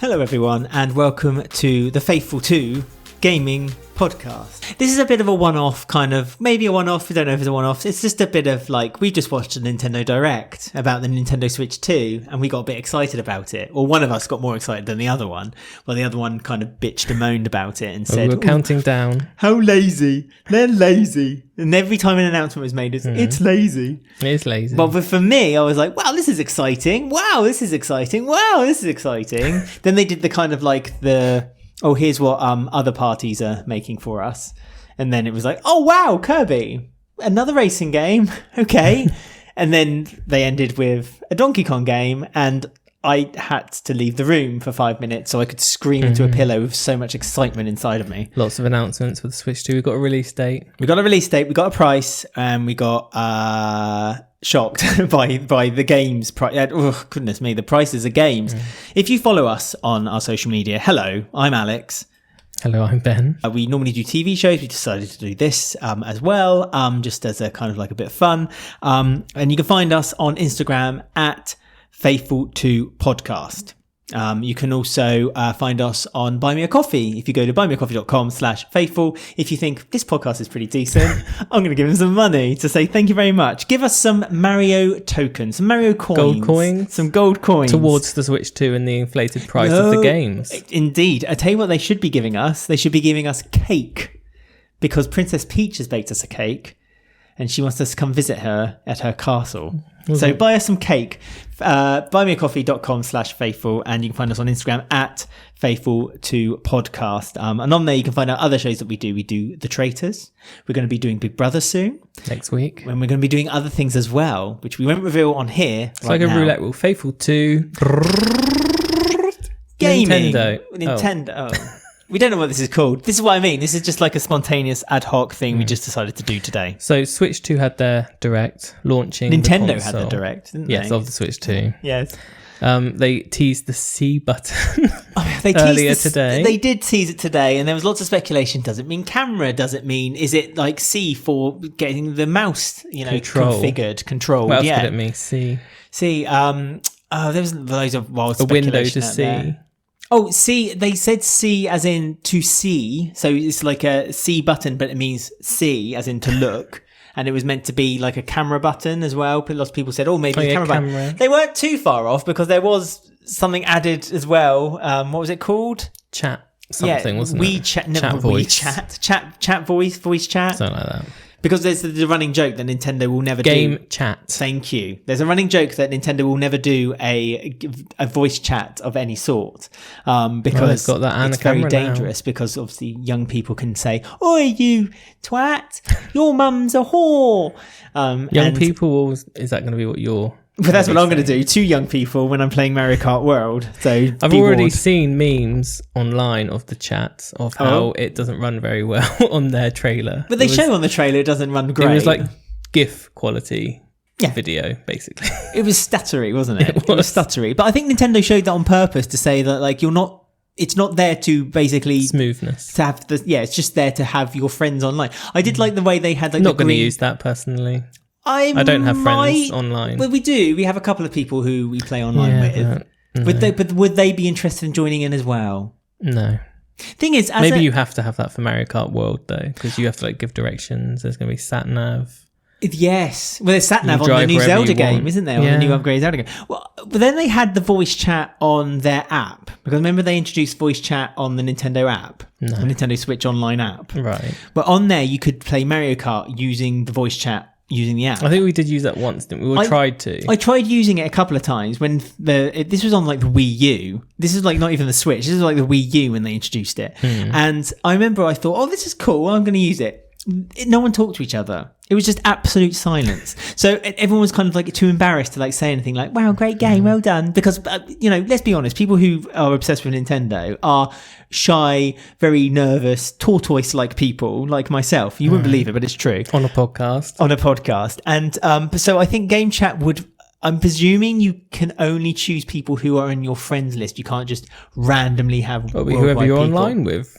Hello everyone and welcome to the Faithful 2 Gaming Podcast. This is a bit of a one-off maybe a one-off, we don't know if it's a one-off. It's just a bit of we just watched a Nintendo Direct about the Nintendo Switch 2 and we got a bit excited about it. Or one of us got more excited than the other one. Well, the other one kind of bitched and moaned about it and said, we were counting down. How lazy. They're lazy. And every time an announcement was made, it's lazy. It is lazy. But for me, I was like, wow, this is exciting. Wow, this is exciting. Wow, this is exciting. Then they did the kind of here's what other parties are making for us. And then it was like, oh, wow, Kirby, another racing game. Okay. And then they ended with a Donkey Kong game. And I had to leave the room for 5 minutes so I could scream into a pillow with so much excitement inside of me. Lots of announcements for the Switch 2. We've got a release date. We got a price, and we got shocked by the games price. Oh, goodness me, the prices of games. If you follow us on our social media, hello, I'm Alex. Hello, I'm Ben. We normally do TV shows. We decided to do this as well, just as a kind of a bit of fun. And you can find us on Instagram at Faithful2 Podcast. You can also find us on Buy Me a Coffee. If you go to buymeacoffee.com/faithful, if you think this podcast is pretty decent, I'm going to give them some money to say thank you very much. Give us some Mario tokens, some Mario coins. Gold coins. Some gold coins. Towards the Switch 2 and the inflated price of the games. Indeed. I tell you what they should be giving us. They should be giving us cake. Because Princess Peach has baked us a cake. And she wants us to come visit her at her castle. So buy us some cake. Buymeacoffee.com/faithful. And you can find us on Instagram at Faithful2Podcast. And on there you can find out other shows that we do. We do The Traitors. We're going to be doing Big Brother soon. Next week. And we're going to be doing other things as well, which we won't reveal on here. It's like a roulette wheel. Faithful 2. Gaming. Nintendo. Oh. We don't know what this is called. This is what I mean. This is just like a spontaneous ad hoc thing we just decided to do today. So Switch 2 had their Direct launching. Nintendo had the Direct, didn't they? Yes, of the Switch 2. Yes. They teased the C button earlier today. They did tease it today, and there was lots of speculation. Does it mean camera? Does it mean, is it like C for getting the mouse, configured, controlled? What else could it mean? C. There was loads of wild speculation. A window to see. There. Oh, C, they said C as in to see. So it's like a C button, but it means see as in to look. And it was meant to be like a camera button as well. But lots of people said, maybe a camera button. They weren't too far off because there was something added as well. What was it called? Chat something, wasn't it? Chat voice. Chat voice chat. Something like that. Because there's the running joke that Nintendo will never do... Game chat. Thank you. There's a running joke that Nintendo will never do a voice chat of any sort. Because got that it's very dangerous now. Because obviously young people can say, "Oi, you twat, your mum's a whore." Young people, is that going to be what you're... But that's what I'm going to do to young people when I'm playing Mario Kart World. So I've already seen memes online of the chat of how it doesn't run very well on their trailer. But they show on the trailer it doesn't run great. It was like GIF quality video, basically. It was stuttery, wasn't it? It was stuttery. But I think Nintendo showed that on purpose to say that you're not... It's not there to basically... Smoothness. To have it's just there to have your friends online. I did like the way they had not going to use that personally. I don't have friends online. Well, we do. We have a couple of people who we play online with. But would they be interested in joining in as well? No. Thing is, maybe you have to have that for Mario Kart World though, because you have to give directions. There's going to be sat nav. Yes. Well, there's sat nav on the new Zelda game, isn't there? On the new upgraded Zelda game. Well, but then they had the voice chat on their app. Because remember they introduced voice chat on the Nintendo app? The Nintendo Switch Online app. Right. But on there, you could play Mario Kart using the voice chat using the app. I think we did use that once, didn't we? Tried to. I tried using it a couple of times when this was on the Wii U. This is not even the Switch. This is like the Wii U when they introduced it. And I remember I thought, this is cool. I'm going to use it. No one talked to each other. It was just absolute silence. So everyone was kind of too embarrassed to say anything wow, great game, well done. Because, let's be honest, people who are obsessed with Nintendo are shy, very nervous, tortoise-like people like myself. You wouldn't believe it, but it's true. On a podcast. And so I think Game Chat would... I'm presuming you can only choose people who are in your friends list. You can't just randomly have whoever you're online with.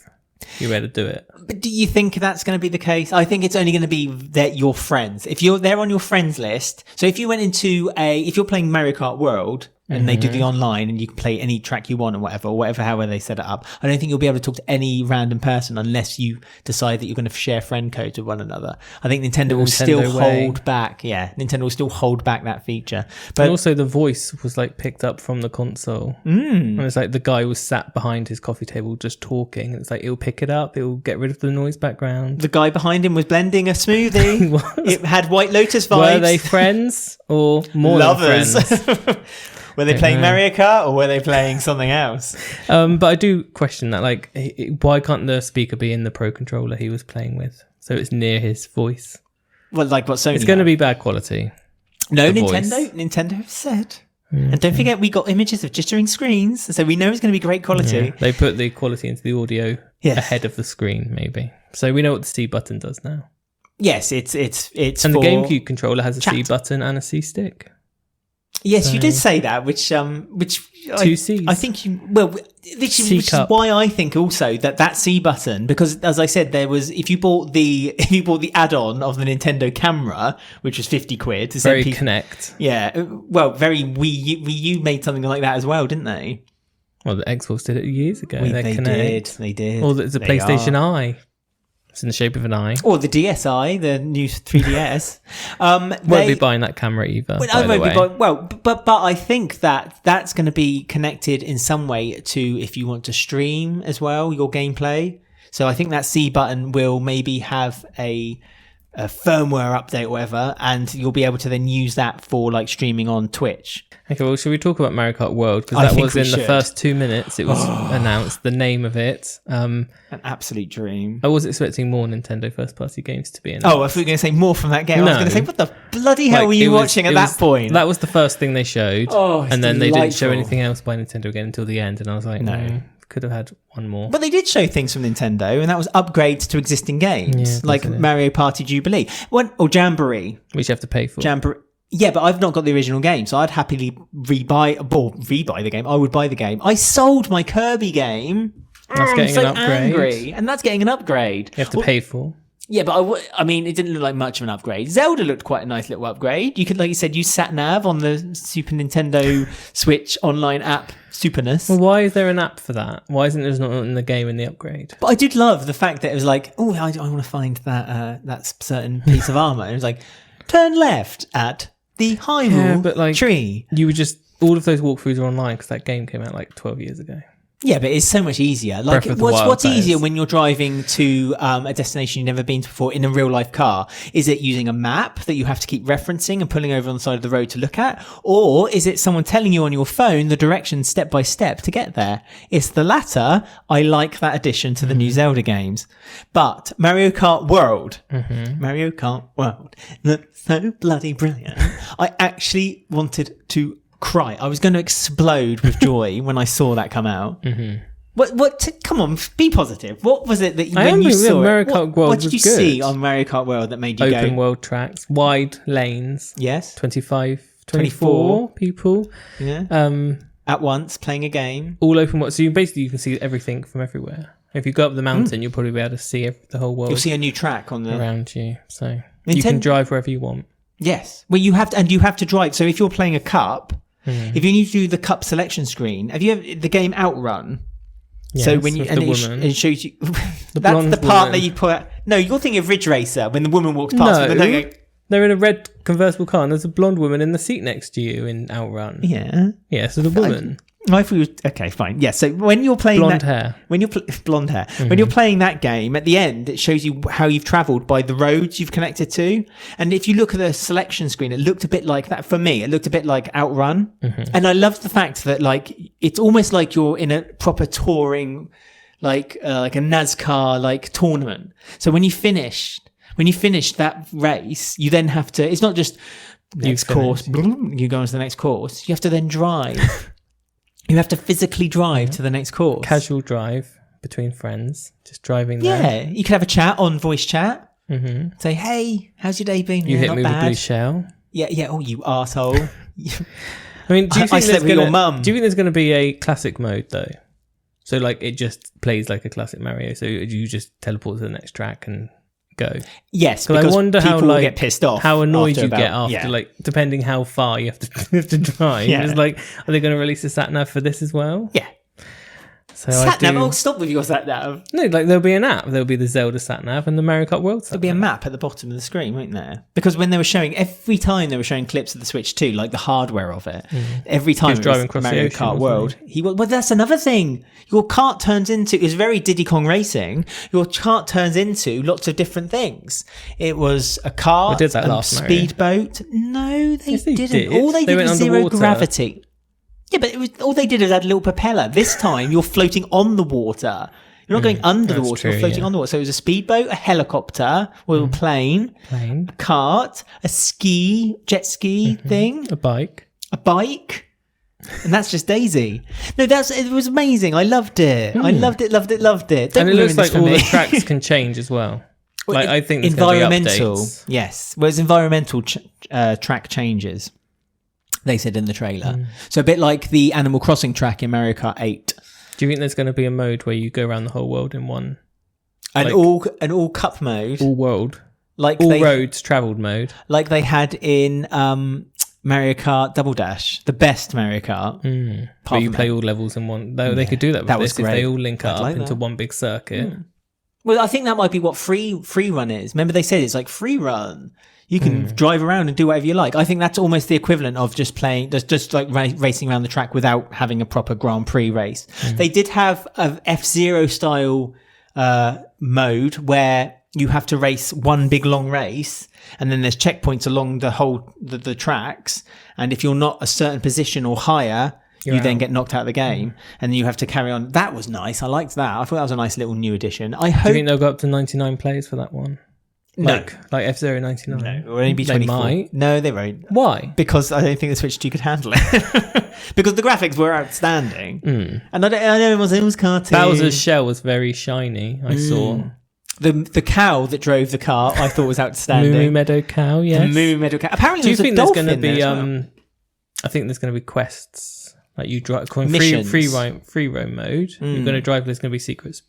You better do it. But do you think that's going to be the case? I think it's only going to be that your friends. If they're on your friends list, so if you went into if you're playing Mario Kart World and they do the online, and you can play any track you want or whatever, however they set it up. I don't think you'll be able to talk to any random person unless you decide that you're going to share friend codes with one another. I think Nintendo will still hold back. Yeah, Nintendo will still hold back that feature. But and also the voice was like picked up from the console. And it's like the guy was sat behind his coffee table just talking. And it's like it'll pick it up. It'll get rid of the noise background. The guy behind him was blending a smoothie. It had White Lotus vibes. Were they friends or more lovers? than friends? Were they playing Mario Kart or were they playing something else? But I do question that. Like, why can't the speaker be in the Pro controller he was playing with, so it's near his voice? Well, like what Sony? It's going to be bad quality. No, Nintendo have said. And don't forget, we got images of jittering screens, so we know it's going to be great quality. Yeah, they put the quality into the audio ahead of the screen, maybe. So we know what the C button does now. Yes, it's and the GameCube controller has a C button and a C stick. Yes, you did say that, which two C's. I think which is why I think also that C button, because as I said, there was if you bought the add-on of the Nintendo camera, which was £50, very Kinect. Yeah, well, very Wii U made something like that as well, didn't they? Well, the Xbox did it years ago. They did. Or it's a PlayStation Eye. It's in the shape of an eye. Or the DSi, the new 3DS. Won't be buying that camera either. But I think that's going to be connected in some way to if you want to stream as well your gameplay. So I think that C button will maybe have a firmware update or whatever, and you'll be able to then use that for like streaming on Twitch. Okay, well, should we talk about Mario Kart World? Because that was in the first 2 minutes. It was announced, the name of it. An absolute dream. I was expecting more Nintendo first-party games to be announced. Oh, I thought you were going to say more from that game. No. I was going to say, what the bloody hell were you watching at that point? That was the first thing they showed. And then they didn't show anything else by Nintendo again until the end. And I was like, no. Could have had one more. But they did show things from Nintendo, and that was upgrades to existing games, like Mario Party Jubilee. Or Jamboree. Which you have to pay for. Jamboree. Yeah, but I've not got the original game, so I'd happily rebuy the game. I would buy the game. I sold my Kirby game. That's getting an upgrade. Angry, and that's getting an upgrade. You have to pay for. Yeah, but I mean, it didn't look like much of an upgrade. Zelda looked quite a nice little upgrade. You could, like you said, use SatNav on the Super Nintendo Switch online app, Superness. Well, why is there an app for that? Why isn't it not in the game in the upgrade? But I did love the fact that it was like, I want to find that certain piece of armor. It was like, turn left at the Hyrule tree. You were just, all of those walkthroughs are online because that game came out like 12 years ago. Yeah, but it's so much easier. Like, what's easier when you're driving to a destination you've never been to before in a real life car? Is it using a map that you have to keep referencing and pulling over on the side of the road to look at? Or is it someone telling you on your phone the directions step by step to get there? It's the latter. I like that addition to the new Zelda games. But Mario Kart World, looks so bloody brilliant. I actually wanted to cry. I was going to explode with joy when I saw that come out. Come on, be positive. What was it that when you saw Mario Kart World? What did you see on Mario Kart World that made you go? Open world tracks, wide lanes. Yes. 24 people. Yeah. At once playing a game. All open world. So you can see everything from everywhere. If you go up the mountain, you'll probably be able to see the whole world. You'll see a new track around you. So you can drive wherever you want. Yes. Well, you have to drive. So if you're playing a cup. If you need to do the cup selection screen, have you ever the game Outrun? Yes, so when it shows you that's the part that you put. No, you're thinking of Ridge Racer when the woman walks past. No, they're in a red convertible car and there's a blonde woman in the seat next to you in Outrun. Yeah. So the woman. I thought you were, okay, fine. Yeah, so when you're playing blonde hair. When you're playing that game, at the end it shows you how you've travelled by the roads you've connected to. And if you look at the selection screen, it looked a bit like that. For me, it looked a bit like Outrun. And I loved the fact that like it's almost like you're in a proper touring, like a NASCAR tournament. So when you finish that race, you then have to. It's not just next course. You go on to the next course. You have to then drive. You have to physically drive to the next course. Casual drive between friends, just driving there. Yeah, you could have a chat on voice chat. Say, hey, how's your day been? You hit me with a blue shell. Yeah. Oh, you arsehole. I mean, do you think your mum. Do you think there's going to be a classic mode though? So like it just plays like a classic Mario. So you just teleport to the next track and go? Yes, Because I wonder how people will like get pissed off, how annoyed after you about- get after, yeah. like depending how far you have to drive. Yeah. It's like, are they going to release a sat nav for this as well? Yeah. So Sat nav. I do. Oh, stop with your sat nav. No, like there'll be an app. There'll be the Zelda sat nav and the Mario Kart World sat There'll be a nav. map at the bottom of the screen, won't there? Because when they were showing, every time they were showing clips of the Switch 2, like the hardware of it, every time was it driving across the Mario ocean, Kart wasn't World, he was. Well, that's another thing. Your kart turns into. It was very Diddy Kong Racing. Your kart turns into lots of different things. It was a car, We did that a last Mario. speedboat. No, they Yes, they didn't. did. All they did went was zero underwater. gravity. Yeah, but it was all they did was add a little propeller. This time, you're floating on the water. You're not going under the that's water. true, You're floating yeah. on the water. So it was a speedboat, a helicopter, or a plane, Plane, a cart, a jet ski thing, a bike. a bike, and that's just Daisy. No, it was amazing. I loved it. I loved it. Don't And it ruin looks this like for all me. the tracks can change as well. Like I think there's environmental. Gonna be updates. Yes, whereas environmental track changes. They said in the trailer. So a bit like the Animal Crossing track in Mario Kart 8. Do you think there's going to be a mode where you go around the whole world in one? An Like- all cup mode, All world, like all they roads travelled mode. like they had in Mario Kart Double Dash, the best Mario Kart. Where Apart you from play that. all levels in one. They could do that with That was this if great. they all link I'd up like into that. one big circuit. Well, I think that might be what free run is. Remember they said it's like free run. You can drive around and do whatever you like. I think that's almost the equivalent of just playing, just like racing around the track without having a proper Grand Prix race. They did have a F-Zero style mode where you have to race one big long race, and then there's checkpoints along the whole the tracks. And if you're not a certain position or higher, you then out. get knocked out of the game, and you have to carry on. That was nice. I liked that. I thought that was a nice little new addition. I Do you hope think they'll go up to 99 players for that one? No. Like F-Zero 99? no, it'll only be They 24. might. No, they won't. Why? Because I don't think the Switch 2 could handle it. Because the graphics were outstanding. And I know everyone's saying it was cartoon. Bowser's shell was very shiny, I saw. The cow that drove the car, I thought was Moo outstanding. Meadow Cow, The yes. Moo Meadow cow. Apparently, Do you there's think a there's dolphin going to be, there as well. I think there's going to be quests. Like you drive, Missions. free roam mode. You're going to drive, there's going to be secrets.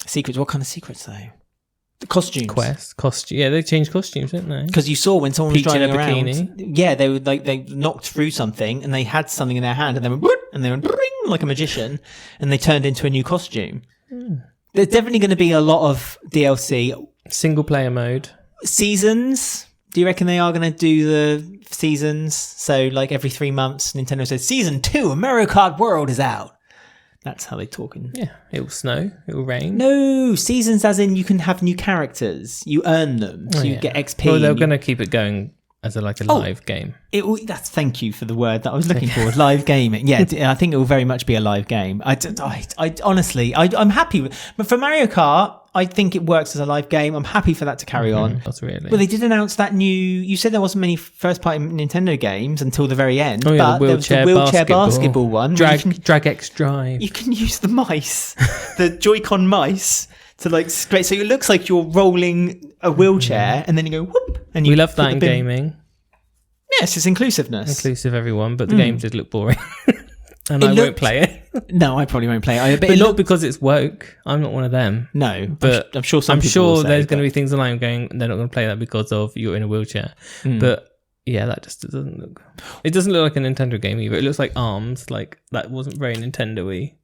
Secrets? What kind of secrets, though? The costumes. Quests. Yeah, they changed costumes, didn't they? Because you saw when someone was Peach in driving a around, bikini. yeah, they would like they knocked through something and they had something in their hand and they went "Whoop," and they went "Bring," like a magician, and they turned into a new costume. There's definitely going to be a lot of DLC Single player mode. seasons. Do you reckon they are going to do the seasons? So like every 3 months, Nintendo says Season 2 of Mario Kart World is out. That's how they're talking. Yeah, it will snow. It will rain. No, seasons as in you can have new characters. You earn them. So you get XP. Well, they're and you- going to keep it going as a live game. That's thank you for the word that I was looking for. Live gaming. Yeah, I think it will very much be a live game. I honestly, I'm happy with. But for Mario Kart, I think it works as a live game. I'm happy for that to carry on. That's really. Well, they did announce that new. You said there wasn't many first-party Nintendo games until the very end. Oh, yeah, but there was the wheelchair basketball one. where Drag X Drive. you can use the mice, the Joy-Con mice, to like scrape. So it looks like you're rolling a wheelchair, and then you go whoop, and you. We love put that the in bin- gaming. Yes, it's inclusiveness. Inclusive everyone, but the game did look boring. And It I won't looked- play it. No, I probably won't play it. But not because it's woke. I'm not one of them. No, But I'm sure some I'm people sure will say, there's going to but- be things online going, they're not going to play that because of you're in a wheelchair. But yeah, that just doesn't look. It doesn't look like a Nintendo game either. It looks like ARMS. Like that wasn't very Nintendo-y.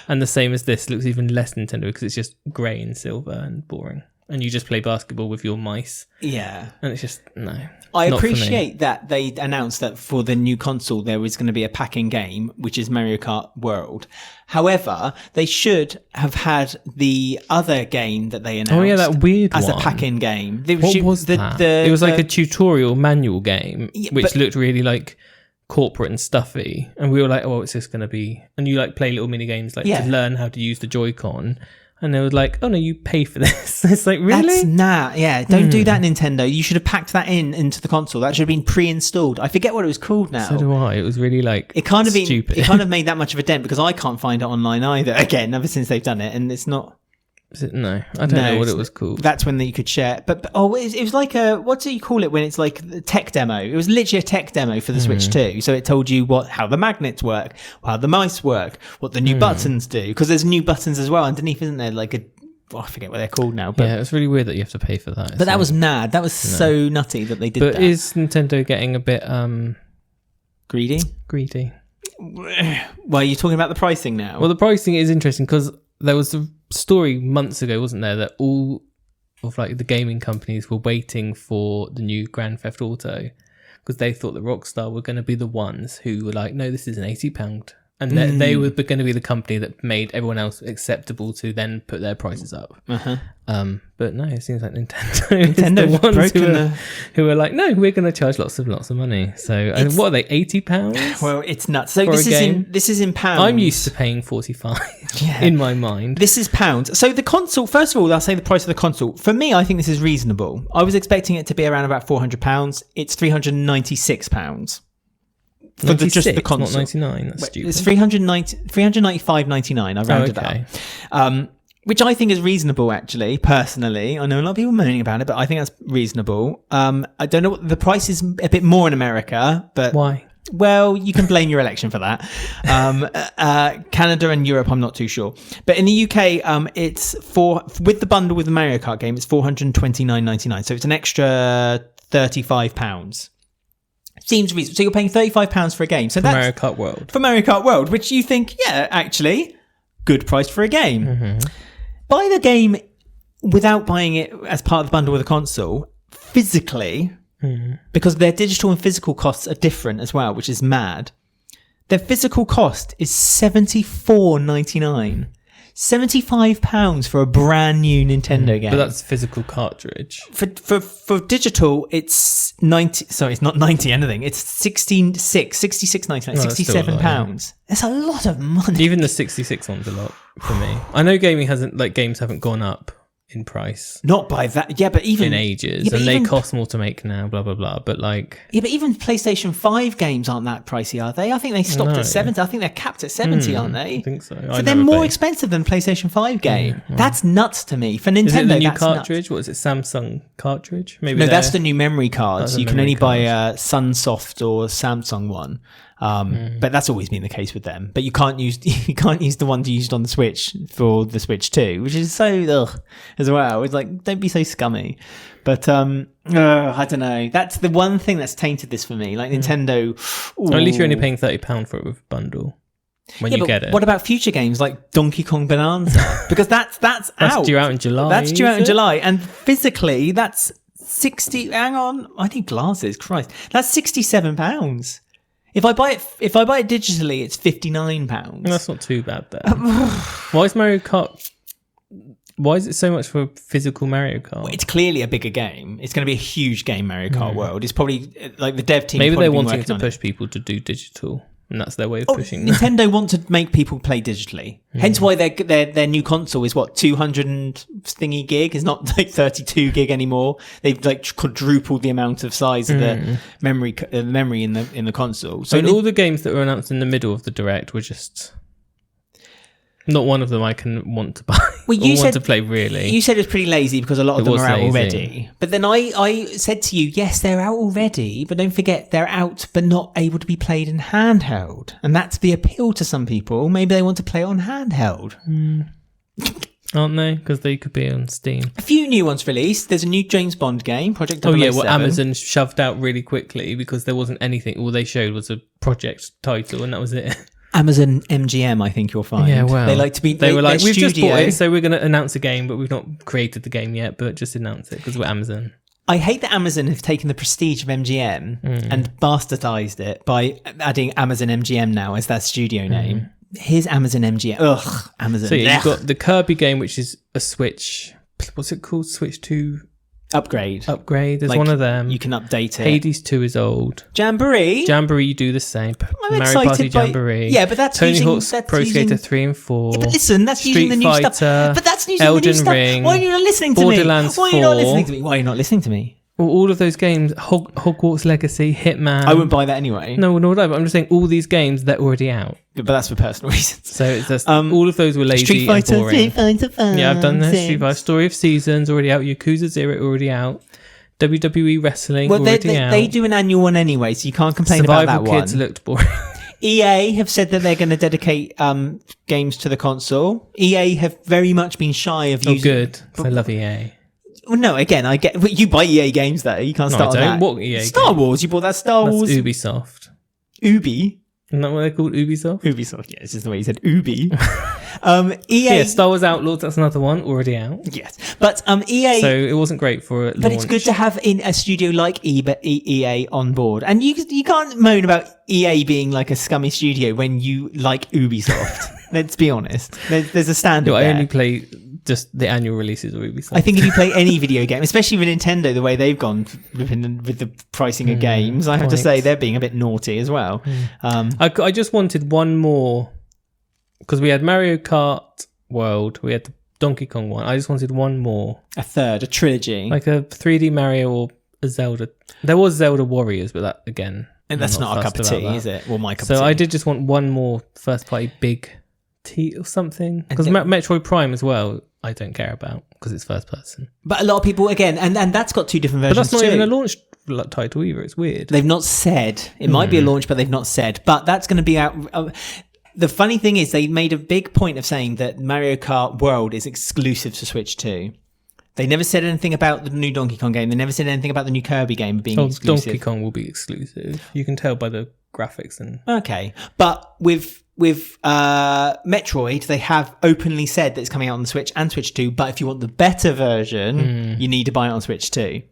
And the same as this looks even less Nintendo because it's just grey and silver and boring. And you just play basketball with your mice. Yeah. And it's just, no. I not for me. appreciate that they announced that for the new console there was going to be a pack-in game, which is Mario Kart World. However, they should have had the other game that they announced. Oh yeah, that weird as one. a pack-in game. What was that? It was like a tutorial manual game, Yeah, which but- looked really like corporate and stuffy. And we were like, oh, what's this going to be? And you like play little mini games like Yeah. to learn how to use the Joy-Con. And they were like, oh no, you pay for this. It's like, really? That's yeah. Don't do that, Nintendo. You should have packed that into the console. That should have been pre-installed. I forget what it was called now. So do I. It was really like It kind of stupid. it kind of made that much of a dent because I can't find it online either. Again, ever since they've done it, and it's not. No, I don't know what it was called. That's when you could share. But it was like a, what do you call it when it's like a tech demo? It was literally a tech demo for the Switch 2. So it told you how the magnets work, how the mice work, what the new buttons do. Because there's new buttons as well underneath, isn't there? Like I forget what they're called now. But it's really weird that you have to pay for that. But that was mad. That was so nutty that they did that. But is Nintendo getting a bit greedy? Greedy. Well, you're talking about the pricing now. Well, the pricing is interesting because there was a story months ago, wasn't there, that all of like the gaming companies were waiting for the new Grand Theft Auto because they thought that Rockstar were going to be the ones who were like, no, this is an £80. And they were going to be the company that made everyone else acceptable to then put their prices up. But no, it seems like Nintendo is the ones who are like, no, we're going to charge lots of money. So what are they, £80? Well, it's nuts. So this is in pounds. I'm used to paying 45 in my mind. This is pounds. So the console, first of all, I'll say the price of the console. For me, I think this is reasonable. I was expecting it to be around about £400. It's £396. For just the console. Not 99. That's stupid. It's $395.99. I rounded it up. Which I think is reasonable, actually, personally. I know a lot of people moaning about it, but I think that's reasonable. I don't know. The price is a bit more in America, but... Why? Well, you can blame your election for that. Canada and Europe, I'm not too sure. But in the UK, it's with the bundle with the Mario Kart game, it's $429.99. So it's an extra £35. Seems reasonable. So you're paying £35 for a game. So that's Mario Kart World. For Mario Kart World, which you think, yeah, actually, good price for a game. Mm-hmm. Buy the game without buying it as part of the bundle with a console, physically, because their digital and physical costs are different as well, which is mad. Their physical cost is $74.99. £75 for a brand new Nintendo game. But that's physical cartridge. For digital, it's 90. Sorry, it's not 90 anything. It's 66.99, £67. It's a lot of money. Even the 66 one's a lot for me. I know games haven't gone up in price. Not by that. Yeah, but even... in ages. And they cost more to make now, blah, blah, blah. But like... Yeah, but even PlayStation 5 games aren't that pricey, are they? I think they stopped at 70. I think they're capped at 70, aren't they? I think so. So they're more expensive than PlayStation 5 game. That's nuts to me. For Nintendo, is it the new that's cartridge? Nuts. What is it? Samsung cartridge? Maybe no, that's the new memory cards. You can only buy a Sunsoft or Samsung one. But that's always been the case with them. But you can't use the ones you used on the Switch for the Switch 2, which is so as well. It's like, don't be so scummy. But I don't know. That's the one thing that's tainted this for me. Like Nintendo. At least you're only paying £30 for it with a bundle when you get it. What about future games like Donkey Kong Bonanza? Because that's out. Due out in July. That's due out in July, and physically that's 60. Hang on, I need glasses. Christ, that's £67. If I buy it digitally, it's £59. That's not too bad then. Why is Mario Kart? Why is it so much for physical Mario Kart? Well, it's clearly a bigger game. It's going to be a huge game, Mario Kart World. It's probably like the dev team. Maybe they're wanting to push people to do digital, and that's their way of pushing. Nintendo want to make people play digitally. Hence why their new console is 200 and thingy gig. It's not like 32 gig anymore. They've like quadrupled the amount of size of the memory in the console. So all the games that were announced in the middle of the Direct were just. Not one of them I can want to buy. Well, you said to play really. You said it was pretty lazy because a lot of them are out already. But then I said to you, yes, they're out already, but don't forget they're out but not able to be played in handheld, and that's the appeal to some people. Maybe they want to play on handheld, aren't they? Because they could be on Steam. A few new ones released. There's a new James Bond game, Project 007. Oh yeah, well Amazon shoved out really quickly because there wasn't anything. All they showed was a project title, and that was it. Amazon MGM, I think you'll find. Yeah, well, they like to be. They were like, we've just bought it, so we're going to announce a game, but we've not created the game yet. But just announce it because we're Amazon. I hate that Amazon have taken the prestige of MGM and bastardized it by adding Amazon MGM now as their studio name. Here's Amazon MGM. Ugh, Amazon. So yeah, you've got the Kirby game, which is a Switch. What's it called? Switch 2. Upgrade. There's one of them. You can update it. Hades 2 is old. Jamboree, you do the same. I'm Mario Party Jamboree. Yeah, but that's Tony Hawk's Pro Skater 3 and 4. Yeah, but listen, that's using the new stuff. But that's using Elden the new stuff. Ring, Why are you not listening to Borderlands me? Why are you not listening to me? Why are you not listening to me? Well, all of those games, Hogwarts Legacy, Hitman. I wouldn't buy that anyway. No, nor would I, but I'm just saying all these games, they're already out. But that's for personal reasons. So it's just, all of those were lazy Street Fighter, and boring. Street Fighter, yeah, I've done that. Street Fighter, Story of Seasons, already out. Yakuza 0, already out. WWE Wrestling, already out. They do an annual one anyway, so you can't complain Survival about that one. Kids looked boring. EA have said that they're going to dedicate games to the console. EA have very much been shy of using... Oh, good. I love EA. Well, no, again, I get... You buy EA games, though. You can't start I on don't. that. What EA Star game? Wars. You bought that Star That's Wars... Ubisoft. Ubi? Isn't that what they're called? Ubisoft? Ubisoft, yeah. This is the way you said Ubi. EA... Yeah, Star Wars Outlaws, that's another one, already out. Yes. But EA... So it wasn't great for But it's good to have in a studio like EA on board. And you can't moan about EA being like a scummy studio when you like Ubisoft. Let's be honest. There's a standard I there. only play just the annual releases of Ubisoft. I think if you play any video game, especially with Nintendo, the way they've gone with the pricing of games, I have to say they're being a bit naughty as well. I just wanted one more, because we had Mario Kart World, we had the Donkey Kong one. I just wanted one more. A trilogy. Like a 3D Mario or a Zelda. There was Zelda Warriors, but that, again... And that's not a cup of tea, is it? Well, my cup of tea. So I did just want one more first-party big T or something. Because Metroid Prime as well, I don't care about, because it's first person. But a lot of people, again, and that's got two different versions But that's not too. even a launch title either. It's weird. They've not said. It might be a launch, but they've not said. But that's going to be out... the funny thing is they made a big point of saying that Mario Kart World is exclusive to Switch 2. They never said anything about the new Donkey Kong game. They never said anything about the new Kirby game being exclusive. Donkey Kong will be exclusive. You can tell by the graphics and... Okay. But with Metroid, they have openly said that it's coming out on the Switch and Switch 2, but if you want the better version, you need to buy it on Switch 2.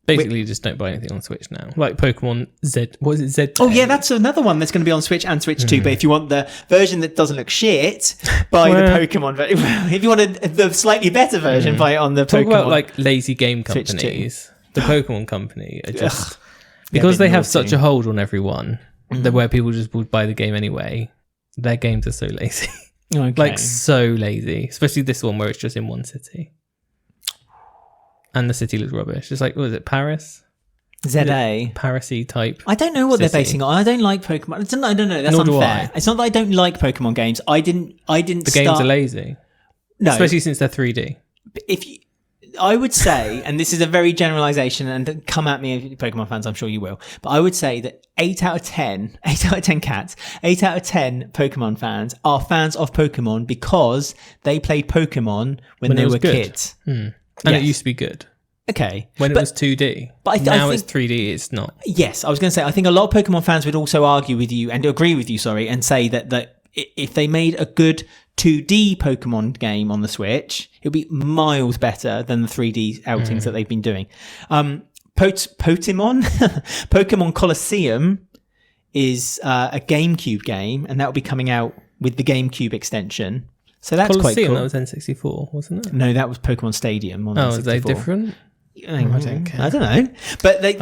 Basically, you just don't buy anything on Switch now. Like Pokemon Z... What is it? Z? Oh, yeah, that's another one that's going to be on Switch and Switch 2. But if you want the version that doesn't look shit, buy the Pokemon version. If you want the slightly better version, buy it on the Talk Pokemon. about like lazy game Switch 2. companies. The Pokemon company are just... because they have such a hold on everyone, that where people just would buy the game anyway, their games are so lazy. Okay. Like, so lazy. Especially this one where it's just in one city. And the city looks rubbish. It's like, what is it, Paris? ZA. Paris-y type. I don't know what city. they're basing it on. I don't like Pokemon. I don't know. That's Nor do unfair. I. It's not that I don't like Pokemon games. I didn't The games are lazy. No. Especially since they're 3D. If you, I would say, and this is a very generalization, and come at me, Pokemon fans, I'm sure you will, but I would say that 8 out of 10 cats, 8 out of 10 Pokemon fans are fans of Pokemon because they played Pokemon when they it was were good. kids. And Yes. it used to be good. Okay. When it was 2D. But now I it's think, 3D, it's not. yes, I was going to say, I think a lot of Pokemon fans would also argue with you and agree with you, and say that if they made a good 2D Pokemon game on the Switch, it would be miles better than the 3D outings that they've been doing. Pokemon Colosseum is a GameCube game, and that will be coming out with the GameCube extension. So that's Colosseum, quite cool. that was N64, wasn't it? No, that was Pokemon Stadium on Oh, N64. is they different? I don't know. But the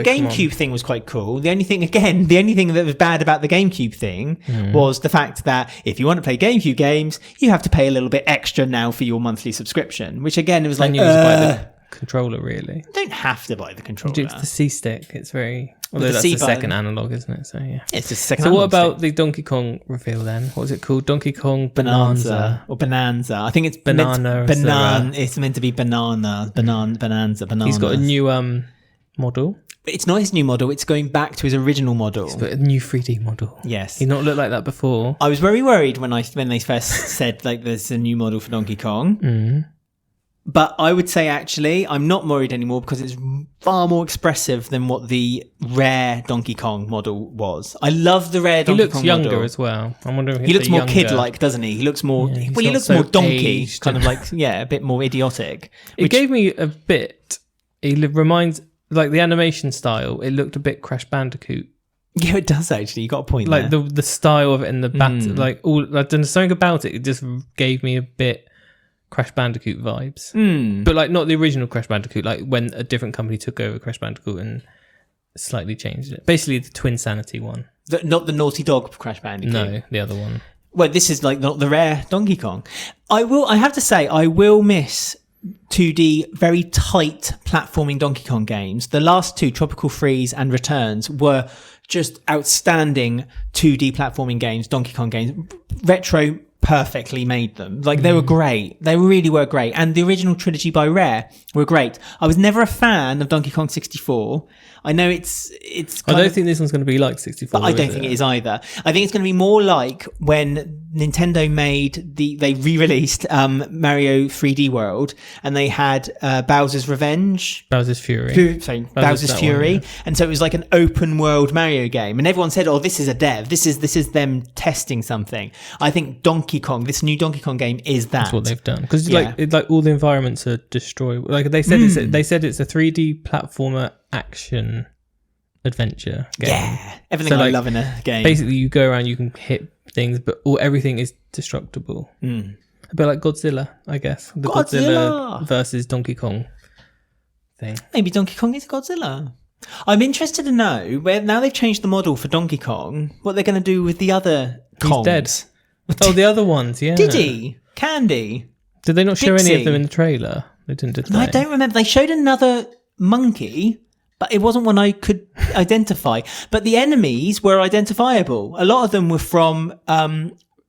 GameCube thing was quite cool. The only thing that was bad about the GameCube thing was the fact that if you want to play GameCube games, you have to pay a little bit extra now for your monthly subscription, which again, it was like, And you just buy the controller, really. you don't have to buy the controller. It's the C-stick. It's very... With Although the that's C the second button. analog, isn't it? So, yeah. It's just a second So what analog about stick. the Donkey Kong reveal then? What was it called? Donkey Kong Bonanza. Or Bonanza? I think it's Banana. It's meant to be Bonanza. Bonanza. He's got a new model. But it's not his new model. It's going back to his original model. But a new 3D model. Yes. He not looked like that before. I was very worried when they first said like there's a new model for Donkey Kong. But I would say actually I'm not worried anymore because it's far more expressive than what the rare Donkey Kong model was. I love the rare Donkey Kong model. He looks younger as well. I'm wondering if he looks more younger. kid-like, doesn't he? He looks more... Yeah, well, he not looks so more donkey, aged. kind of like, a bit more idiotic. It gave me a bit... It reminds... Like the animation style, it looked a bit Crash Bandicoot. Yeah, it does actually. You got a point Like there. the style of it and the like all... Like, there's something about it. It just gave me a bit Crash Bandicoot vibes. But like not the original Crash Bandicoot, like when a different company took over Crash Bandicoot and slightly changed it. Basically the Twin Sanity one. Not the Naughty Dog Crash Bandicoot. No, the other one. Well, this is like not the rare Donkey Kong. I have to say, I will miss 2D, very tight platforming Donkey Kong games. The last two, Tropical Freeze and Returns, were just outstanding 2D platforming games, Donkey Kong games. Retro perfectly made them. Like, they were great. They really were great. And the original trilogy by Rare were great. I was never a fan of Donkey Kong 64. I know it's I don't think this one's going to be like 64. but I don't think it is either. I think it's going to be more like when Nintendo they re-released Mario 3D World, and they had Bowser's Revenge. Bowser's Fury. Bowser's Fury. One, yeah. And so it was like an open world Mario game. And everyone said, oh, this is a dev. This is them testing something. I think Donkey Kong, this new Donkey Kong game is that. That's what they've done. Because like all the environments are destroyed. Like they said, it's a 3D platformer action adventure game. Yeah. Everything I love in a game. Basically, you go around, you can hit things, but everything is destructible. A bit like Godzilla, I guess. The Godzilla versus Donkey Kong thing. Maybe Donkey Kong is Godzilla. I'm interested to know where now they've changed the model for Donkey Kong, what they're going to do with the other Kongs. He's dead. Oh, the other ones, yeah. Diddy, Candy. Did they not show any of them in the trailer? They didn't, did they? No, I don't remember. They showed another monkey, but it wasn't one I could identify. But the enemies were identifiable. A lot of them were from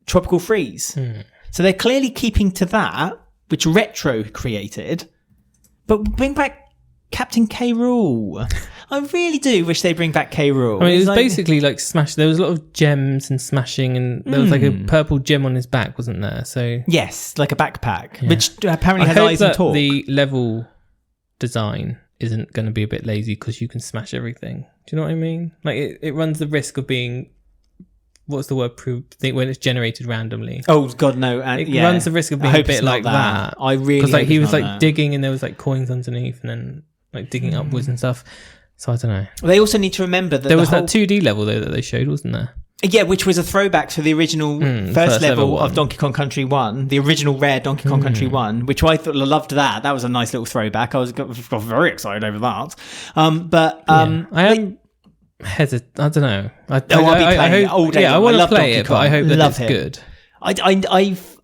Tropical Freeze. So they're clearly keeping to that, which Retro created. But bring back Captain K. Rool. I really do wish they bring back K. Rool. I mean, it was basically like Smash. There was a lot of gems and smashing, and there was like a purple gem on his back, wasn't there? So yes, like a backpack, which apparently has eyes and talk. The level design isn't going to be a bit lazy because you can smash everything. Do you know what I mean? Like it runs the risk of being, what's the word? When it's generated randomly. Oh God, no! It runs the risk of being a bit like that. I really because like he was like that. digging, and there was like coins underneath, and then like digging upwards and stuff. So I don't know. They also need to remember that there was that 2D level though that they showed, wasn't there? Yeah, which was a throwback to the original first level of Donkey Kong Country 1, the original Rare Donkey Kong Country 1, which I thought loved that. That was a nice little throwback. I got very excited over that. I am hesitant. I don't know. I'll be playing it all day. Yeah, I want to play Donkey it, but I hope that it's good.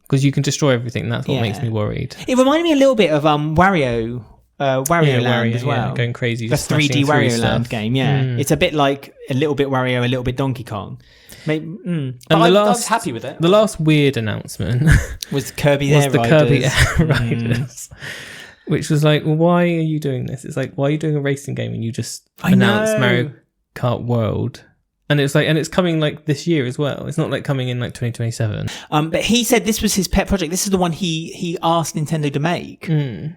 Because you can destroy everything. That's what makes me worried. It reminded me a little bit of Wario Land as well. Going crazy. The 3D Wario Land game, It's a bit like a little bit Wario, a little bit Donkey Kong. And I was happy with it. The last weird announcement was Kirby Air Riders. Which was like, well, why are you doing this? It's like, why are you doing a racing game and you just announced Mario Kart World? And it's like, and it's coming like this year as well. It's not like coming in like 2027. But he said this was his pet project. This is the one he asked Nintendo to make. And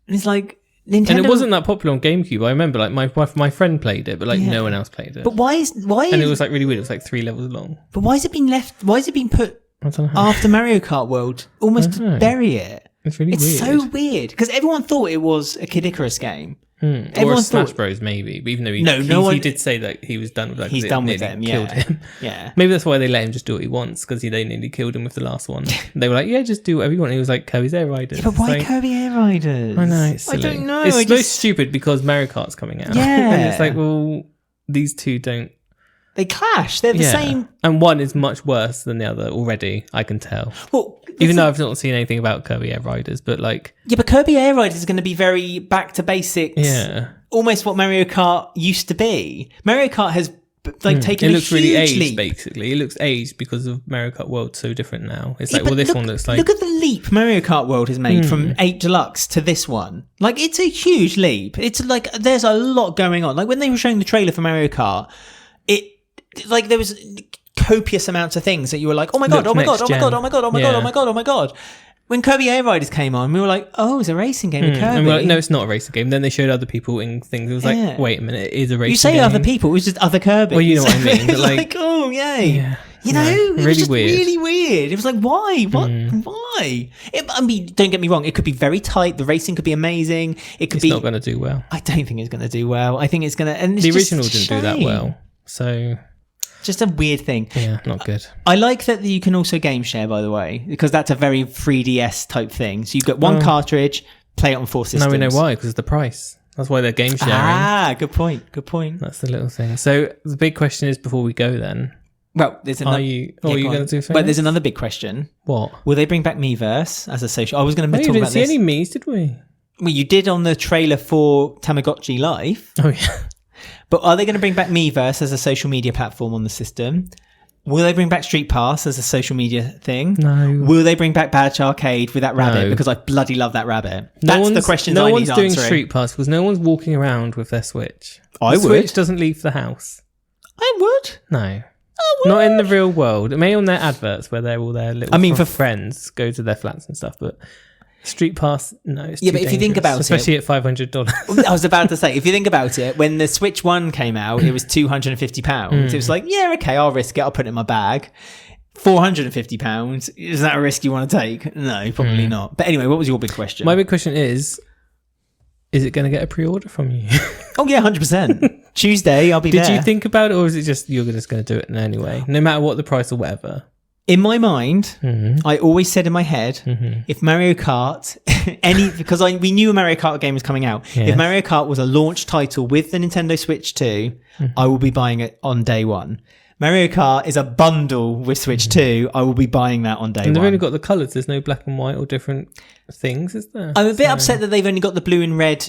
it's like, Nintendo... And it wasn't that popular on GameCube. I remember like my friend played it, but like no one else played it. But why? And it was like really weird. It was like 3 levels long. But why has it been left? Why has it been put after Mario Kart World? Almost to bury it. It's really weird. It's so weird because everyone thought it was a Kid Icarus game. Or a Smash Bros maybe, but even though he did say that he was done with that. He's done with them. Killed him. Yeah. Maybe that's why they let him just do what he wants, because they nearly killed him with the last one. They were like, yeah, just do whatever you want. He was like, Kirby's Air Riders. Yeah, but why Kirby Air Riders? I know, it's silly. I don't know. It's so stupid because Mario Kart's coming out. Yeah. And it's like, well, these two don't. They clash. They're the same. And one is much worse than the other already, I can tell. Well, even though I've not seen anything about Kirby Air Riders, but like... Yeah, but Kirby Air Riders is going to be very back to basics. Yeah. Almost what Mario Kart used to be. Mario Kart has taken it a looks huge really aged, leap. Basically. It looks aged because of Mario Kart World so different now. It's like, well, this one looks like... Look at the leap Mario Kart World has made from 8 Deluxe to this one. Like, it's a huge leap. It's like, there's a lot going on. Like, when they were showing the trailer for Mario Kart, like there was copious amounts of things that you were like, oh my god, oh my god, oh my god, oh my god, oh my god, oh my god, oh my god. When Kirby Air Riders came on, we were like, oh, it's a racing game with Kirby. And we're like, no, it's not a racing game. Then they showed other people in things. It was like, wait a minute, it is a racing game. You say game. Other people, it was just other Kirby. Well, you know what I mean. But like, oh, yay. Yeah. You know, it really was just weird. really weird. It was like, why? What? Why? I mean, don't get me wrong. It could be very tight. The racing could be amazing. It's not going to do well. I don't think it's going to do well. I think it's going to... And the original didn't do that well. So... Just a weird thing. Yeah, not good. I like that you can also game share, by the way, because that's a very 3DS type thing. So you've got one cartridge, play it on 4 systems. Now we know why, because of the price. That's why they're game sharing. Ah, good point. Good point. That's the little thing. So the big question is, before we go then... Well, there's another... Are you going to do things? But there's another big question. What? Will they bring back Miiverse as a social... I was going to talk about this. We didn't see any Miis, did we? Well, you did on the trailer for Tamagotchi Life. Oh, yeah. But are they going to bring back Miiverse as a social media platform on the system? Will they bring back Street Pass as a social media thing? No. Will they bring back Badge Arcade with that rabbit? No. Because I bloody love that rabbit. That's the questions I need answering. No one's doing Street Pass because no one's walking around with their Switch. I the would. Switch doesn't leave the house. I would. No. I would. Not in the real world. It may on their adverts where they're all their little for friends go to their flats and stuff, but Street Pass, no. It's Yeah, too but if you think dangerous, about especially at $500. I was about to say, if you think about it, when the Switch 1 came out, it was £250. It was like, yeah, okay, I'll risk it. I'll put it in my bag. £450. Is that a risk you want to take? No, probably not. But anyway, what was your big question? My big question is it going to get a pre-order from you? Oh, yeah, 100%. Tuesday, I'll be there. Did you think about it, or is it just you're just going to do it anyway, no matter what the price or whatever? In my mind, I always said in my head, if Mario Kart, because we knew a Mario Kart game was coming out. Yes. If Mario Kart was a launch title with the Nintendo Switch 2, I will be buying it on day one. Mario Kart is a bundle with Switch 2. I will be buying that on day one. And they've only got the colours. There's no black and white or different things, is there? I'm a bit upset that they've only got the blue and red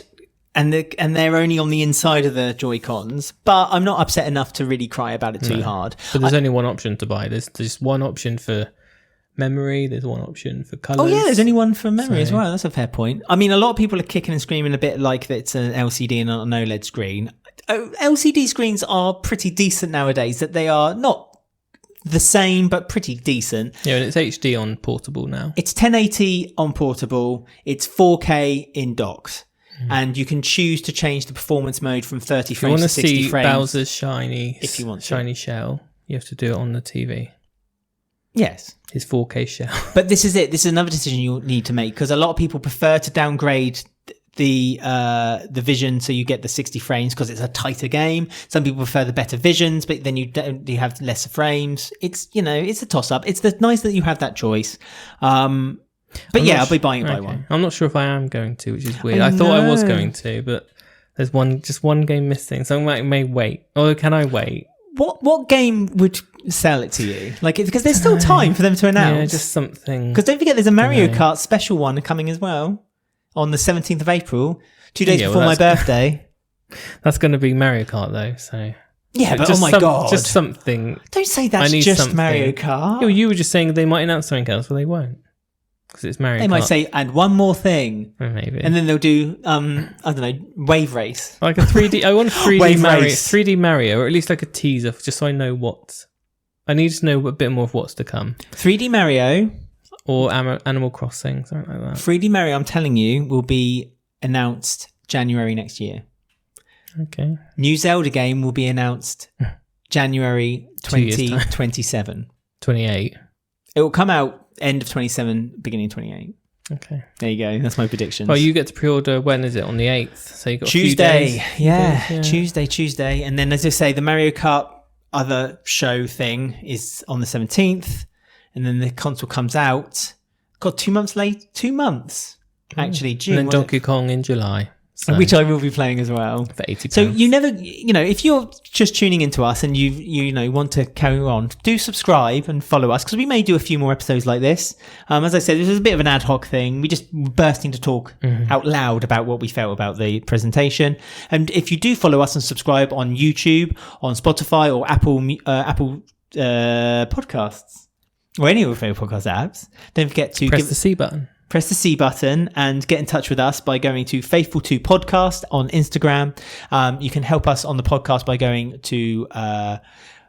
and they're only on the inside of the Joy-Cons, but I'm not upset enough to really cry about it too hard. But there's only one option to buy. There's just one option for memory. There's one option for colours. Oh yeah, there's only one for memory as well. That's a fair point. I mean, a lot of people are kicking and screaming a bit like that it's an LCD and not an OLED screen. LCD screens are pretty decent nowadays, that they are not the same, but pretty decent. Yeah, and it's HD on portable now. It's 1080 on portable. It's 4K in docks. And you can choose to change the performance mode from 30 frames to 60 see frames. Bowser's shiny, if you want to. shiny shell, you have to do it on the TV. Yes. His 4K shell. But this is it. This is another decision you'll need to make, because a lot of people prefer to downgrade the vision so you get the 60 frames because it's a tighter game. Some people prefer the better visions, but then you have lesser frames. It's, it's a toss up. It's nice that you have that choice. But I'll be buying it by one. I'm not sure if I am going to, which is weird. I thought I was going to, but there's just one game missing, so I may wait. Or can I wait? What game would sell it to you? Like, because there's still time for them to announce. Yeah, just something. Because don't forget, there's a Mario Kart special one coming as well on the 17th of April, 2 days before my birthday. That's going to be Mario Kart though, so. Yeah, but oh my God. Just something. Don't say that's just something. Mario Kart. You were just saying they might announce something else, but they won't. Because it's Mario Kart. They might say, and one more thing. Maybe. And then they'll do, I don't know, Wave Race. Like a 3D, I want 3D Mario, Race. 3D Mario, or at least like a teaser, just so I know I need to know a bit more of what's to come. 3D Mario. Or Animal Crossing, something like that. 3D Mario, I'm telling you, will be announced January next year. Okay. New Zelda game will be announced January 2027. 28. It will come out end of 27, beginning of 28. Okay. There you go. That's my predictions. Well, you get to pre-order, when is it? On the 8th? So you got Tuesday. A few days. Yeah. Tuesday. And then, as I say, the Mario Kart other show thing is on the 17th. And then the console comes out. God, 2 months late. 2 months. Actually, June. And then Donkey Kong in July. So. Which I will be playing as well. For £80. So you never, if you're just tuning into us and you want to carry on, do subscribe and follow us, because we may do a few more episodes like this. As I said, this is a bit of an ad hoc thing. We just bursting to talk out loud about what we felt about the presentation. And if you do follow us and subscribe on YouTube, on Spotify, or Apple Podcasts, or any of your favorite podcast apps, don't forget to press the C button. Press the C button and get in touch with us by going to Faithful2 Podcast on Instagram. You can help us on the podcast by going to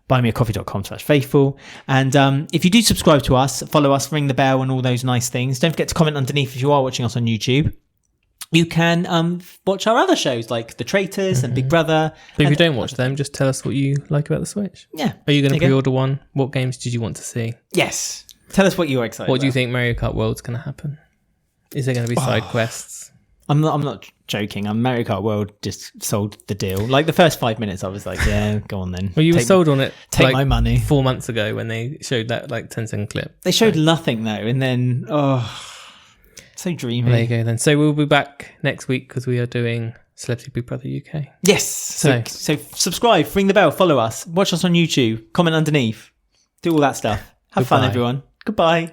buymeacoffee.com/faithful. And if you do subscribe to us, follow us, ring the bell and all those nice things. Don't forget to comment underneath if you are watching us on YouTube. You can watch our other shows like The Traitors and Big Brother. But if you don't watch them, just tell us what you like about the Switch. Yeah. Are you going to pre-order one? What games did you want to see? Yes. Tell us what you're excited about. What do you think Mario Kart World's going to happen? Is there going to be side quests? I'm not joking. Mario Kart World just sold the deal. Like the first 5 minutes, I was like, yeah, go on then. Well, you were sold on it. Take my money. 4 months ago when they showed that 10-second clip. They showed nothing though, and then so dreamy. Well, there you go then. So we'll be back next week because we are doing Celebrity Big Brother UK. Yes. So subscribe, ring the bell, follow us, watch us on YouTube, comment underneath, do all that stuff. Have fun, everyone. Goodbye.